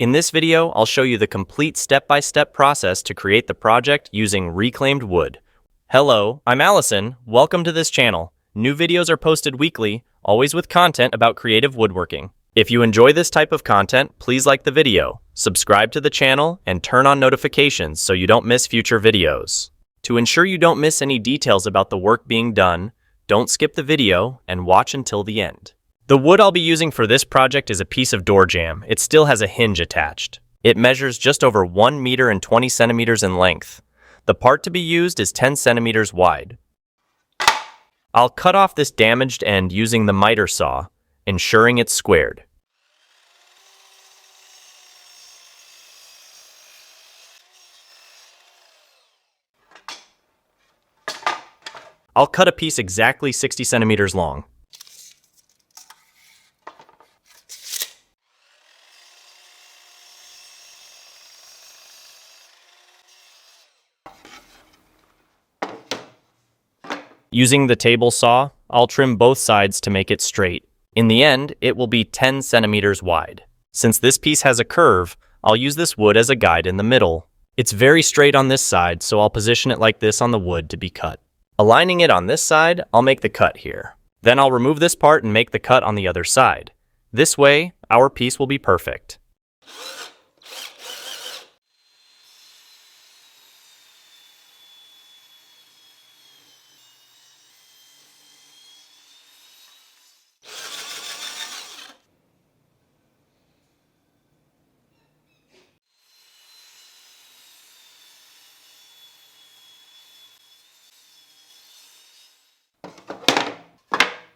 In this video, I'll show you the complete step-by-step process to create the project using reclaimed wood. Hello, I'm Allison. Welcome to this channel. New videos are posted weekly, always with content about creative woodworking. If you enjoy this type of content, please like the video, subscribe to the channel, and turn on notifications so you don't miss future videos. To ensure you don't miss any details about the work being done, don't skip the video and watch until the end. The wood I'll be using for this project is a piece of door jamb. It still has a hinge attached. It measures just over 1 meter and 20 centimeters in length. The part to be used is 10 centimeters wide. I'll cut off this damaged end using the miter saw, ensuring it's squared. I'll cut a piece exactly 60 centimeters long. Using the table saw, I'll trim both sides to make it straight. In the end, it will be 10 centimeters wide. Since this piece has a curve, I'll use this wood as a guide in the middle. It's very straight on this side, so I'll position it like this on the wood to be cut. Aligning it on this side, I'll make the cut here. Then I'll remove this part and make the cut on the other side. This way, our piece will be perfect.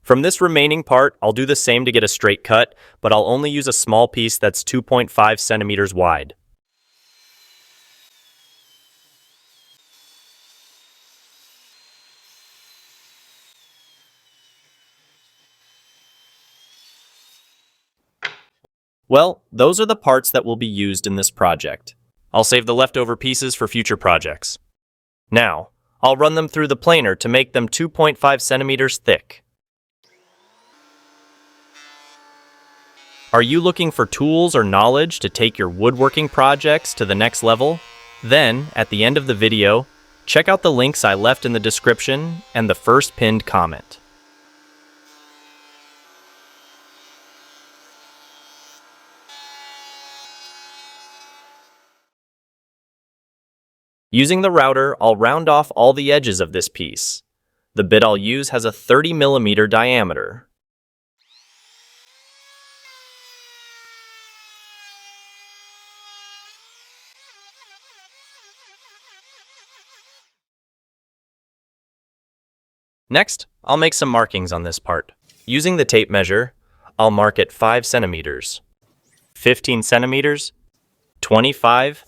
From this remaining part, I'll do the same to get a straight cut, but I'll only use a small piece that's 2.5 centimeters wide. Well, those are the parts that will be used in this project. I'll save the leftover pieces for future projects. Now, I'll run them through the planer to make them 2.5 centimeters thick. Are you looking for tools or knowledge to take your woodworking projects to the next level? Then, at the end of the video, check out the links I left in the description and the first pinned comment. Using the router, I'll round off all the edges of this piece. The bit I'll use has a 30 millimeter diameter. Next, I'll make some markings on this part. Using the tape measure, I'll mark it 5 centimeters, 15 centimeters, 25,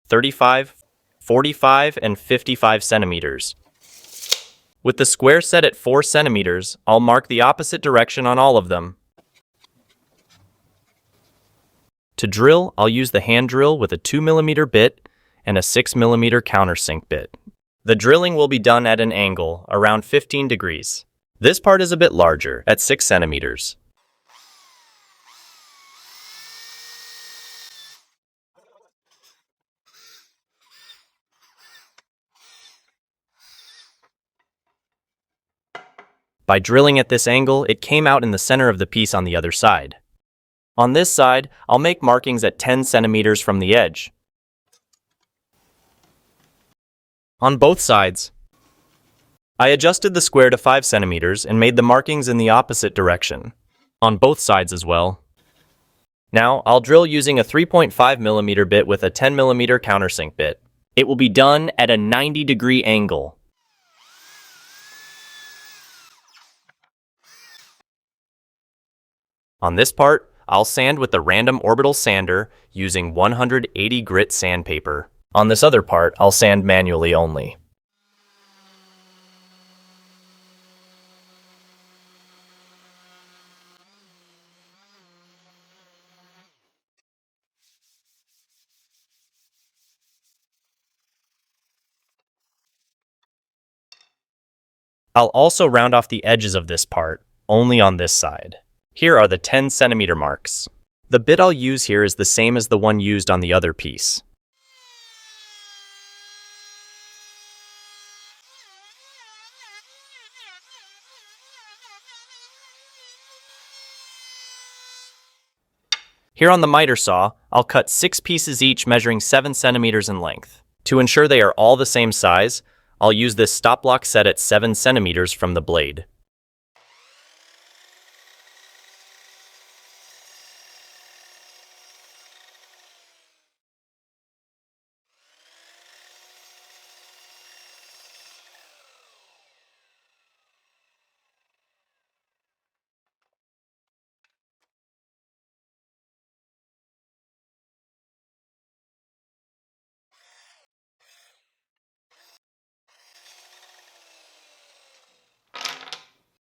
35, 45, and 55 centimeters. With the square set at 4 centimeters, I'll mark the opposite direction on all of them. To drill, I'll use the hand drill with a 2 millimeter bit and a 6 millimeter countersink bit. The drilling will be done at an angle, around 15 degrees. This part is a bit larger, at 6 centimeters. By drilling at this angle, it came out in the center of the piece on the other side. On this side, I'll make markings at 10 centimeters from the edge. On both sides, I adjusted the square to 5 centimeters and made the markings in the opposite direction, on both sides as well. Now, I'll drill using a 3.5 millimeter bit with a 10 millimeter countersink bit. It will be done at a 90-degree angle. On this part, I'll sand with the random orbital sander using 180 grit sandpaper. On this other part, I'll sand manually only. I'll also round off the edges of this part, only on this side. Here are the 10 centimeter marks. The bit I'll use here is the same as the one used on the other piece. Here on the miter saw, I'll cut 6 pieces each measuring 7 centimeters in length. To ensure they are all the same size, I'll use this stop block set at 7 centimeters from the blade.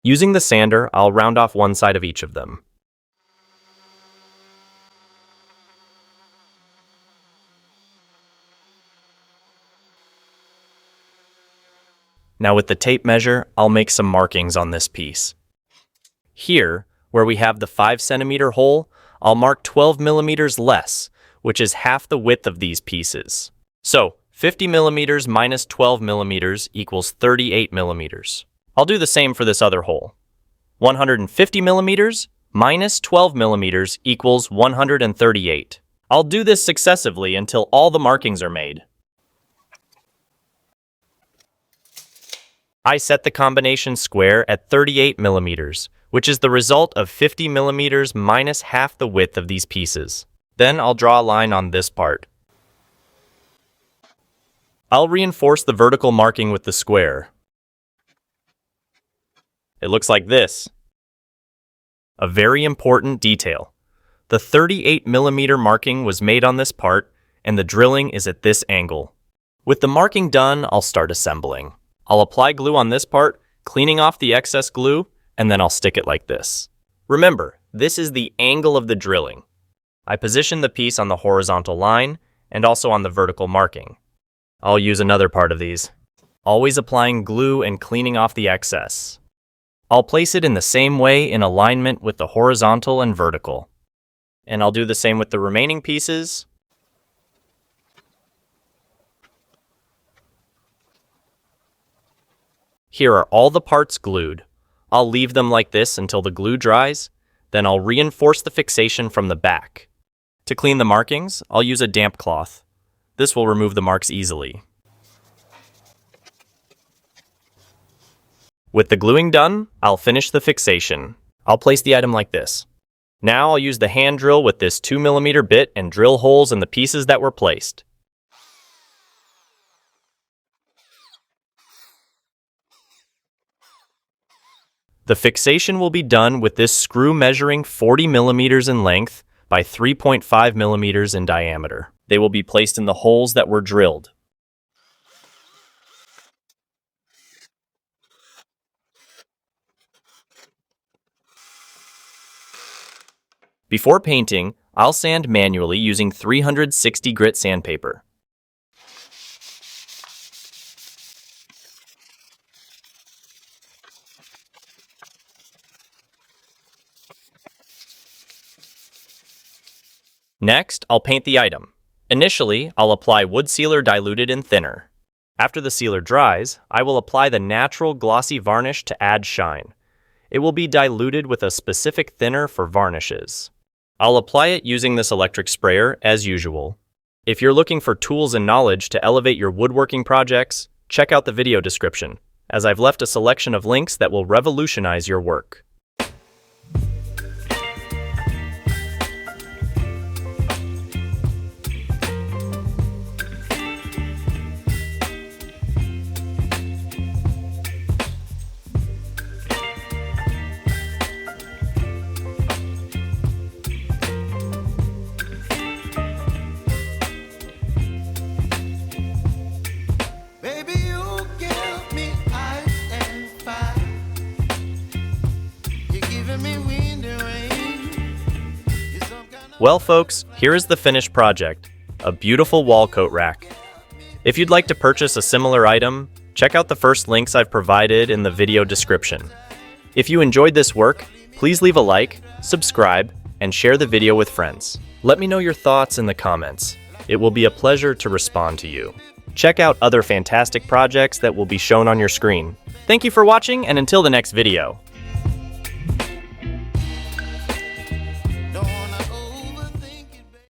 Using the sander, I'll round off one side of each of them. Now with the tape measure, I'll make some markings on this piece. Here, where we have the 5 centimeter hole, I'll mark 12 millimeters less, which is half the width of these pieces. So, 50 millimeters minus 12 millimeters equals 38 millimeters. I'll do the same for this other hole. 150 millimeters minus 12 millimeters equals 138. I'll do this successively until all the markings are made. I set the combination square at 38 millimeters, which is the result of 50 millimeters minus half the width of these pieces. Then I'll draw a line on this part. I'll reinforce the vertical marking with the square. It looks like this. A very important detail. The 38 millimeter marking was made on this part, and the drilling is at this angle. With the marking done, I'll start assembling. I'll apply glue on this part, cleaning off the excess glue, and then I'll stick it like this. Remember, this is the angle of the drilling. I position the piece on the horizontal line and also on the vertical marking. I'll use another part of these. Always applying glue and cleaning off the excess. I'll place it in the same way in alignment with the horizontal and vertical. And I'll do the same with the remaining pieces. Here are all the parts glued. I'll leave them like this until the glue dries, then I'll reinforce the fixation from the back. To clean the markings, I'll use a damp cloth. This will remove the marks easily. With the gluing done, I'll finish the fixation. I'll place the item like this. Now I'll use the hand drill with this 2 millimeter bit and drill holes in the pieces that were placed. The fixation will be done with this screw measuring 40 millimeters in length by 3.5 millimeters in diameter. They will be placed in the holes that were drilled. Before painting, I'll sand manually using 360 grit sandpaper. Next, I'll paint the item. Initially, I'll apply wood sealer diluted in thinner. After the sealer dries, I will apply the natural glossy varnish to add shine. It will be diluted with a specific thinner for varnishes. I'll apply it using this electric sprayer as usual. If you're looking for tools and knowledge to elevate your woodworking projects, check out the video description, as I've left a selection of links that will revolutionize your work. Well folks, here is the finished project, a beautiful wall coat rack. If you'd like to purchase a similar item, check out the first links I've provided in the video description. If you enjoyed this work, please leave a like, subscribe, and share the video with friends. Let me know your thoughts in the comments. It will be a pleasure to respond to you. Check out other fantastic projects that will be shown on your screen. Thank you for watching, and until the next video.